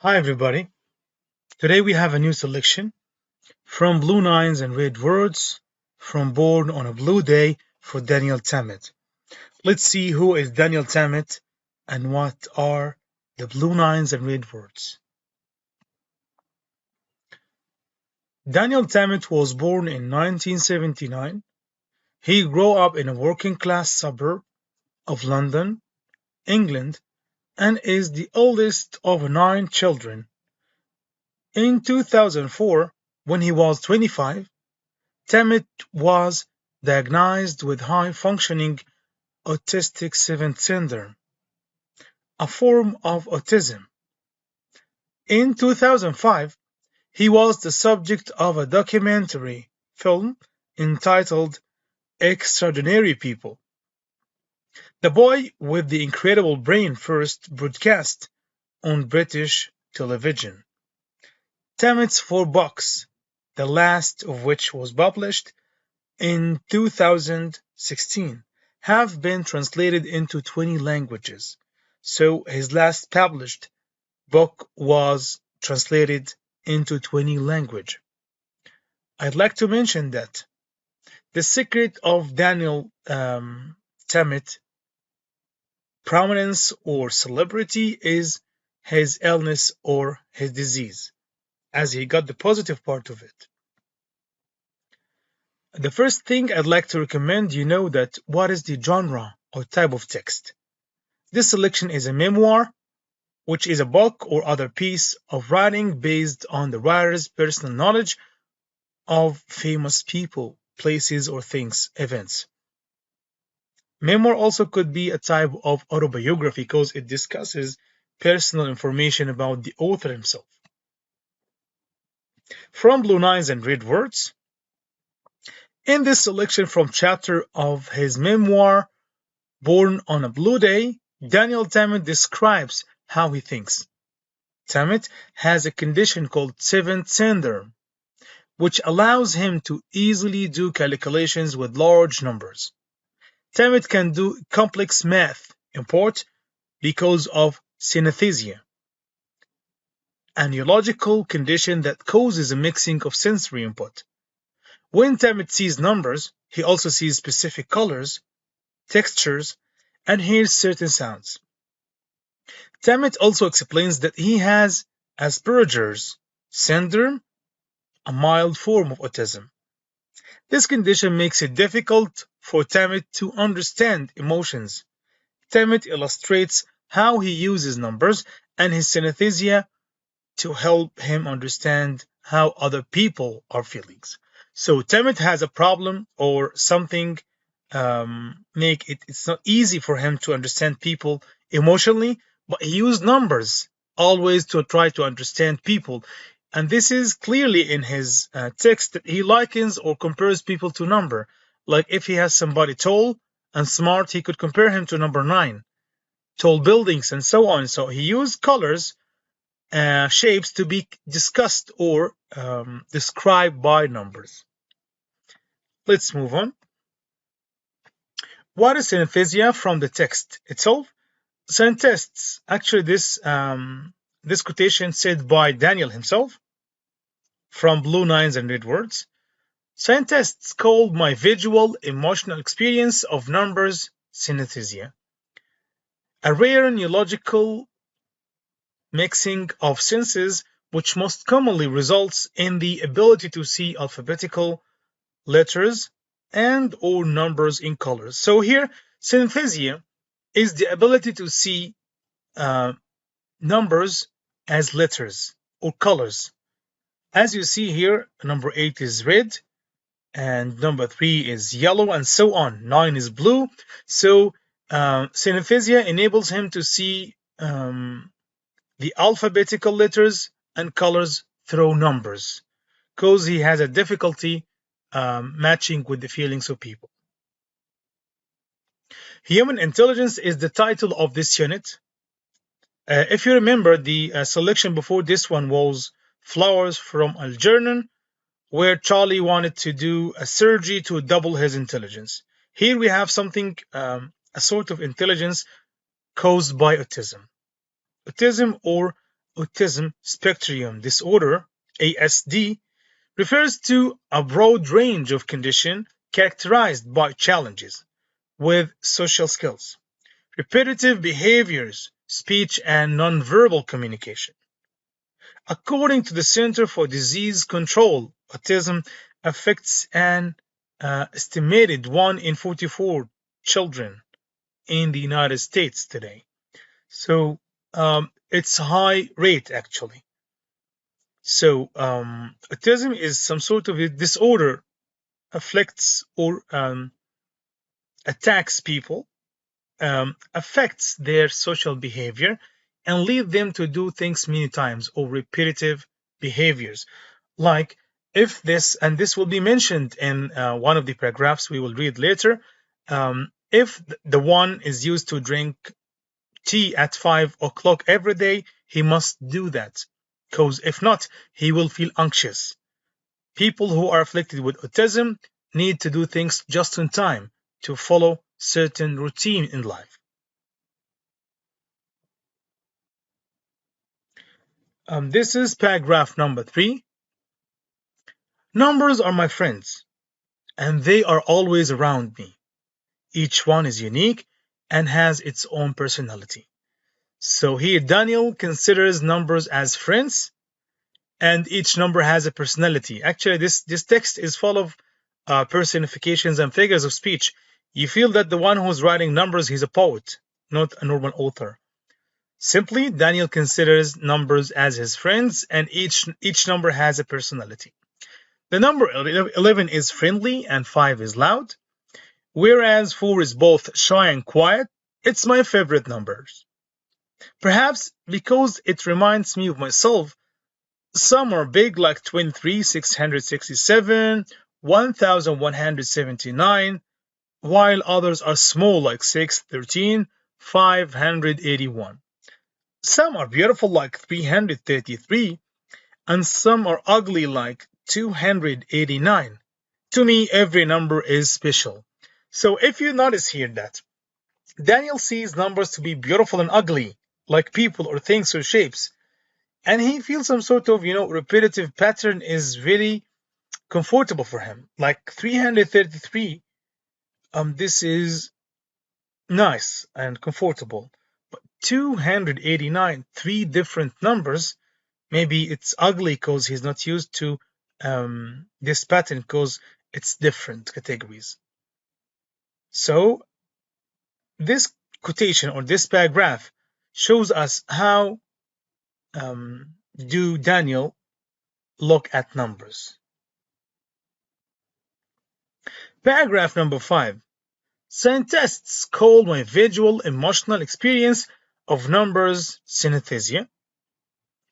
Hi everybody. Today we have a new selection from Blue Nines and Red Words from Born on a Blue Day for Daniel Tammet. Let's see who is Daniel Tammet and what are the Blue Nines and Red Words. Daniel Tammet was born in 1979. He grew up in a working class suburb of London, England, and is the oldest of 9 children. In 2004, when he was 25, Tammet was diagnosed with high-functioning autistic savant syndrome, a form of autism. In 2005, he was the subject of a documentary film entitled Extraordinary People. The Boy with the Incredible Brain first broadcast on British television. Tammet's 4 books, the last of which was published in 2016, have been translated into 20 languages. So his last published book was translated into 20 languages. I'd like to mention that the secret of Daniel Tammet prominence or celebrity is his illness or his disease, as he got the positive part of it. The first thing I'd like to recommend you know that what is the genre or type of text. This selection is a memoir, which is a book or other piece of writing based on the writer's personal knowledge of famous people, places, or things, events. Memoir also could be a type of autobiography because it discusses personal information about the author himself. From Blue Nines and Red Words, in this selection from chapter of his memoir, Born on a Blue Day, Daniel Tammet describes how he thinks. Tammet has a condition called savant syndrome, which allows him to easily do calculations with large numbers. Tammet can do complex math in part because of synthesia, a neurological condition that causes a mixing of sensory input. When Tammet sees numbers, he also sees specific colors, textures, and hears certain sounds. Tammet also explains that he has Asperger's syndrome, a mild form of autism. This condition makes it difficult for Tammet to understand emotions. Tammet illustrates how he uses numbers and his synesthesia to help him understand how other people are feeling. So Tammet has a problem or something it's not easy for him to understand people emotionally, but he uses numbers always to try to understand people. And this is clearly in his text that he likens or compares people to number. Like if he has somebody tall and smart, he could compare him to number 9, tall buildings and so on. So he used colors, shapes to be discussed or described by numbers. Let's move on. What is synthesia from the text itself? Scientists, actually this quotation said by Daniel himself from Blue Nines and Red Words. Scientists called my visual emotional experience of numbers synesthesia, a rare neurological mixing of senses which most commonly results in the ability to see alphabetical letters and or numbers in colors. So here, synthesia is the ability to see numbers as letters or colors. As you see here, number 8 is red, and number 3 is yellow, and so on. 9 is blue. So synesthesia enables him to see the alphabetical letters and colors through numbers, because he has a difficulty matching with the feelings of people. Human intelligence is the title of this unit. If you remember, the selection before this one was Flowers from Algernon, where Charlie wanted to do a surgery to double his intelligence. Here we have something, a sort of intelligence caused by autism. Autism or Autism Spectrum Disorder, ASD, refers to a broad range of conditions characterized by challenges with social skills, repetitive behaviors, speech, and nonverbal communication. According to the Center for Disease Control, autism affects an estimated 1 in 44 children in the United States today. So it's a high rate actually. So autism is some sort of a disorder, afflicts or attacks people, affects their social behavior, and lead them to do things many times or repetitive behaviors. Like if this, and this will be mentioned in one of the paragraphs we will read later, if the one is used to drink tea at 5 o'clock every day, he must do that. Because if not, he will feel anxious. People who are afflicted with autism need to do things just in time to follow certain routine in life. This is paragraph number 3. Numbers are my friends, and they are always around me. Each one is unique and has its own personality. So here Daniel considers numbers as friends, and each number has a personality. Actually, this text is full of personifications and figures of speech. You feel that the one who's writing numbers, he's a poet, not a normal author. Simply, Daniel considers numbers as his friends, and each number has a personality. The number 11 is friendly and 5 is loud, whereas 4 is both shy and quiet. It's my favorite numbers. Perhaps because it reminds me of myself. Some are big like 23, 667, 1179, while others are small like 6, 13, 581. Some are beautiful like 333, and some are ugly like 289. To me, every number is special. So if you notice here that Daniel sees numbers to be beautiful and ugly, like people or things or shapes, and he feels some sort of, repetitive pattern is very comfortable for him. Like 333, this is nice and comfortable. But 289, 3 different numbers, maybe it's ugly because he's not used to this pattern because it's different categories. So this quotation or this paragraph shows us how do Daniel look at numbers. Paragraph number 5. Scientists call my visual emotional experience of numbers synthesia,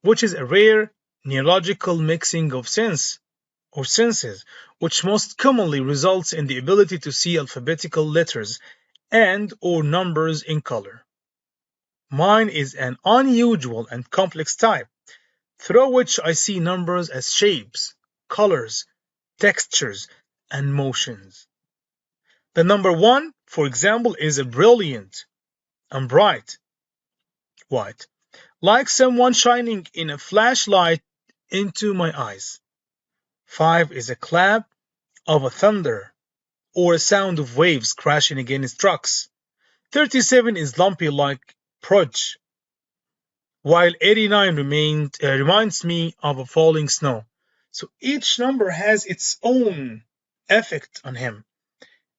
which is a rare neurological mixing of senses, which most commonly results in the ability to see alphabetical letters and or numbers in color. Mine is an unusual and complex type, through which I see numbers as shapes, colors, textures, and motions. The number 1, for example, is a brilliant and bright white, like someone shining in a flashlight into my eyes. 5 is a clap of a thunder or a sound of waves crashing against trucks. 37 is lumpy like prudge, while 89 reminds me of a falling snow. So each number has its own effect on him.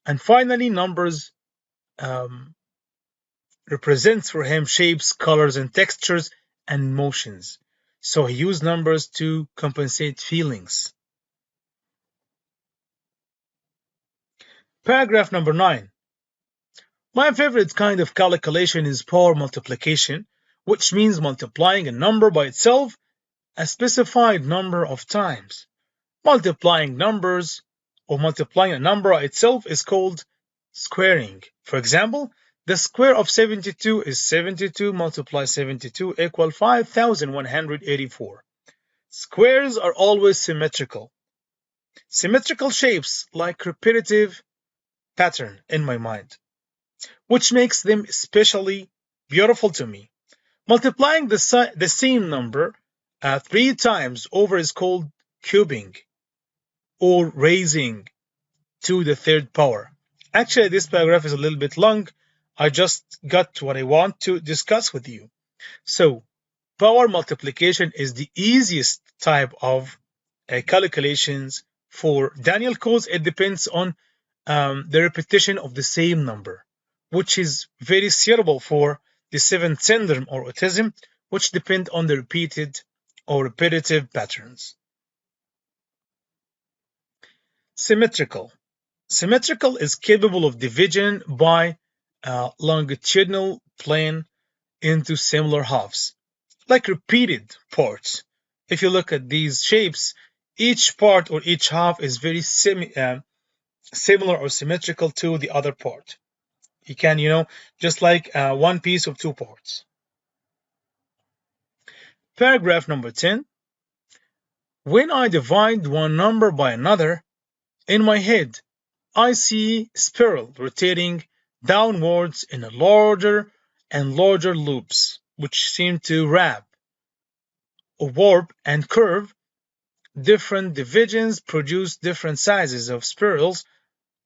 And finally, numbers represents for him shapes, colors, and textures and motions. So he used numbers to compensate feelings. Paragraph number 9. My favorite kind of calculation is power multiplication, which means multiplying a number by itself a specified number of times. Multiplying numbers or multiplying a number itself is called squaring. For example, the square of 72 is 72 multiplied 72 equal 5,184. Squares are always symmetrical. Symmetrical shapes like repetitive pattern in my mind, which makes them especially beautiful to me. Multiplying the same number 3 times over is called cubing or raising to the third power. Actually, this paragraph is a little bit long. I just got what I want to discuss with you. So, power multiplication is the easiest type of calculations for Daniel codes. It depends on the repetition of the same number, which is very suitable for the seventh syndrome or autism, which depend on the repeated or repetitive patterns. Symmetrical. Symmetrical is capable of division by a longitudinal plane into similar halves, like repeated parts. If you look at these shapes, each part or each half is very similar or symmetrical to the other part. You can, just like one piece of two parts. Paragraph number 10. When I divide one number by another, in my head, I see spiral rotating downwards in a larger and larger loops, which seem to wrap, warp, and curve. Different divisions produce different sizes of spirals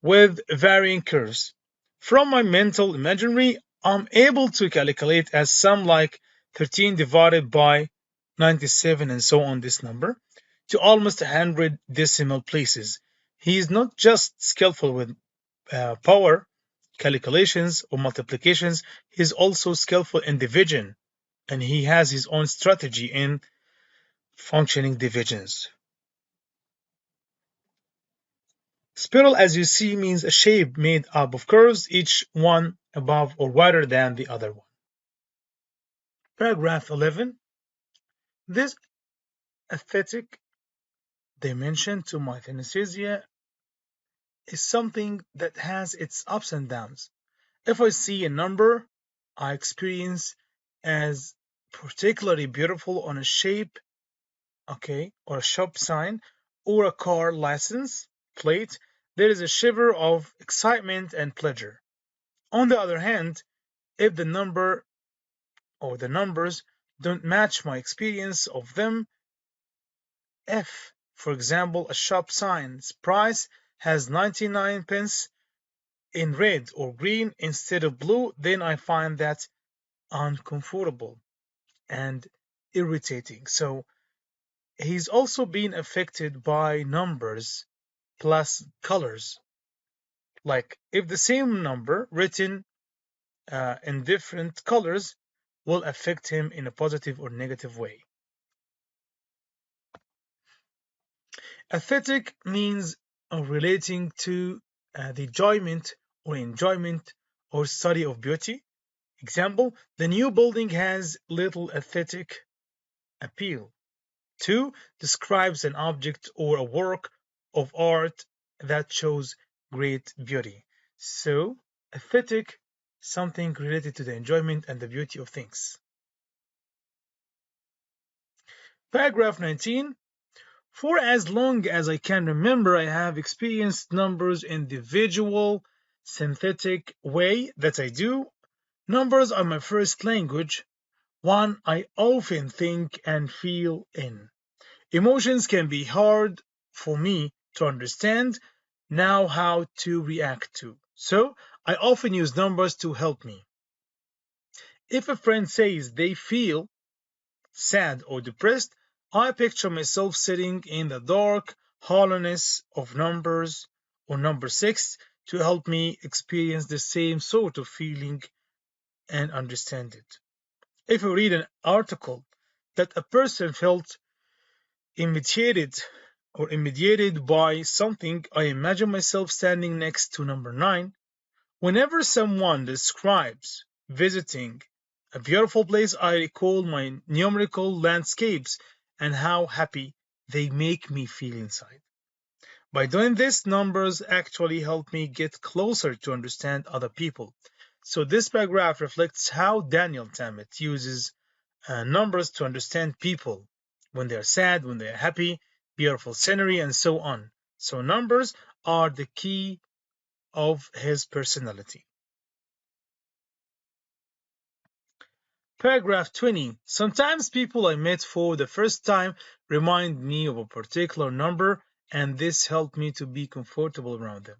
with varying curves. From my mental imaginary, I'm able to calculate as sum like 13 divided by 97 and so on this number to almost 100 decimal places. He is not just skillful with power calculations or multiplications, he's also skillful in division, and he has his own strategy in functioning divisions. Spiral, as you see, means a shape made up of curves, each one above or wider than the other one. Paragraph 11. This aesthetic dimension to my synesthesia is something that has its ups and downs. If I see a number I experience as particularly beautiful on a shape, okay, or a shop sign, or a car license plate, there is a shiver of excitement and pleasure. On the other hand, if the number or the numbers don't match my experience of them, if, for example, a shop sign's price has 99 pence in red or green instead of blue, then I find that uncomfortable and irritating. So he's also been affected by numbers plus colors. Like if the same number written in different colors will affect him in a positive or negative way. Aesthetic means relating to the enjoyment or study of beauty. Example, the new building has little aesthetic appeal. 2. Describes an object or a work of art that shows great beauty. So, aesthetic, something related to the enjoyment and the beauty of things. Paragraph 19. For as long as I can remember, I have experienced numbers in individual, synthetic way that I do. Numbers are my first language, one I often think and feel in. Emotions can be hard for me to understand now how to react to. So I often use numbers to help me. If a friend says they feel sad or depressed, I picture myself sitting in the dark hollowness of numbers or number 6 to help me experience the same sort of feeling and understand it. If I read an article that a person felt imitated by something, I imagine myself standing next to number 9. Whenever someone describes visiting a beautiful place, I recall my numerical landscapes and how happy they make me feel inside. By doing this, numbers actually help me get closer to understand other people. So this paragraph reflects how Daniel Tammet uses numbers to understand people when they're sad, when they're happy, beautiful scenery, and so on. So numbers are the key of his personality. Paragraph 20. Sometimes people I met for the first time remind me of a particular number, and this helped me to be comfortable around them.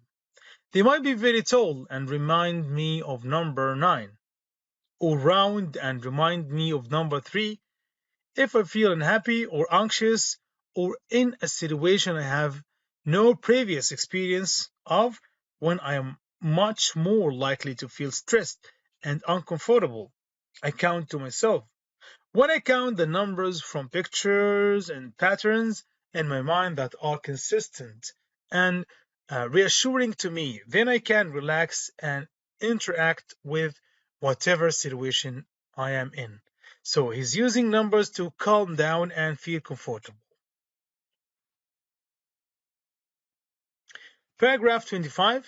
They might be very tall and remind me of number 9, or round and remind me of number 3. If I feel unhappy or anxious or in a situation I have no previous experience of, when I am much more likely to feel stressed and uncomfortable, I count to myself. When I count the numbers from pictures and patterns in my mind that are consistent and reassuring to me, then I can relax and interact with whatever situation I am in. So he's using numbers to calm down and feel comfortable. Paragraph 25.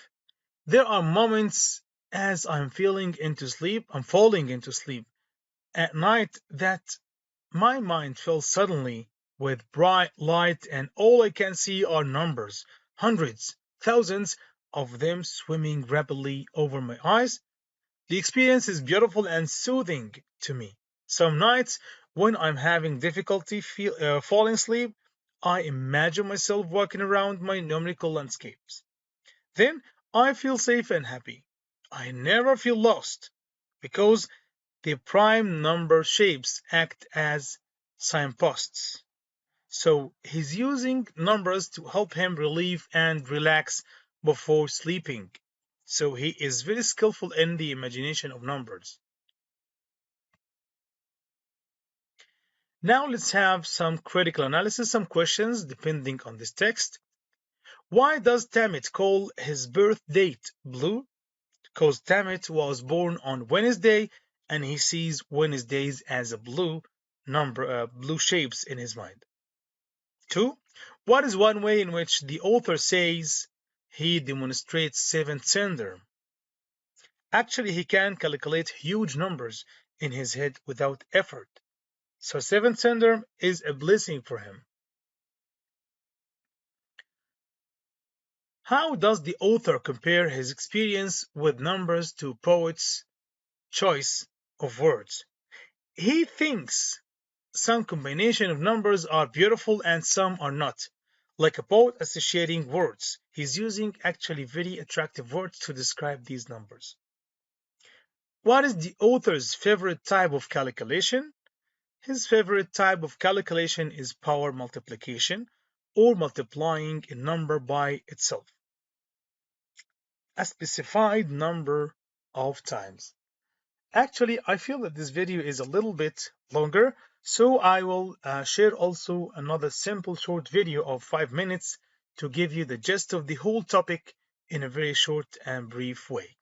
There are moments as I'm falling into sleep at night that my mind fills suddenly with bright light, and all I can see are numbers, hundreds, thousands of them swimming rapidly over my eyes. The experience is beautiful and soothing to me. Some nights, when I'm having difficulty falling asleep, I imagine myself walking around my numerical landscapes. Then I feel safe and happy. I never feel lost because the prime number shapes act as signposts. So he's using numbers to help him relieve and relax before sleeping. So he is very skillful in the imagination of numbers. Now let's have some critical analysis, some questions depending on this text. Why does Tammet call his birth date blue? Because Tammet was born on Wednesday and he sees Wednesdays as a blue blue shapes in his mind. 2. What is one way in which the author says he demonstrates savant syndrome? Actually, he can calculate huge numbers in his head without effort. So savant syndrome is a blessing for him. How does the author compare his experience with numbers to poets' choice of words? He thinks some combination of numbers are beautiful and some are not. Like a poet associating words, he's using actually very attractive words to describe these numbers. What is the author's favorite type of calculation? His favorite type of calculation is power multiplication, or multiplying a number by itself, a specified number of times. Actually, I feel that this video is a little bit longer, so I will share also another simple short video of 5 minutes to give you the gist of the whole topic in a very short and brief way.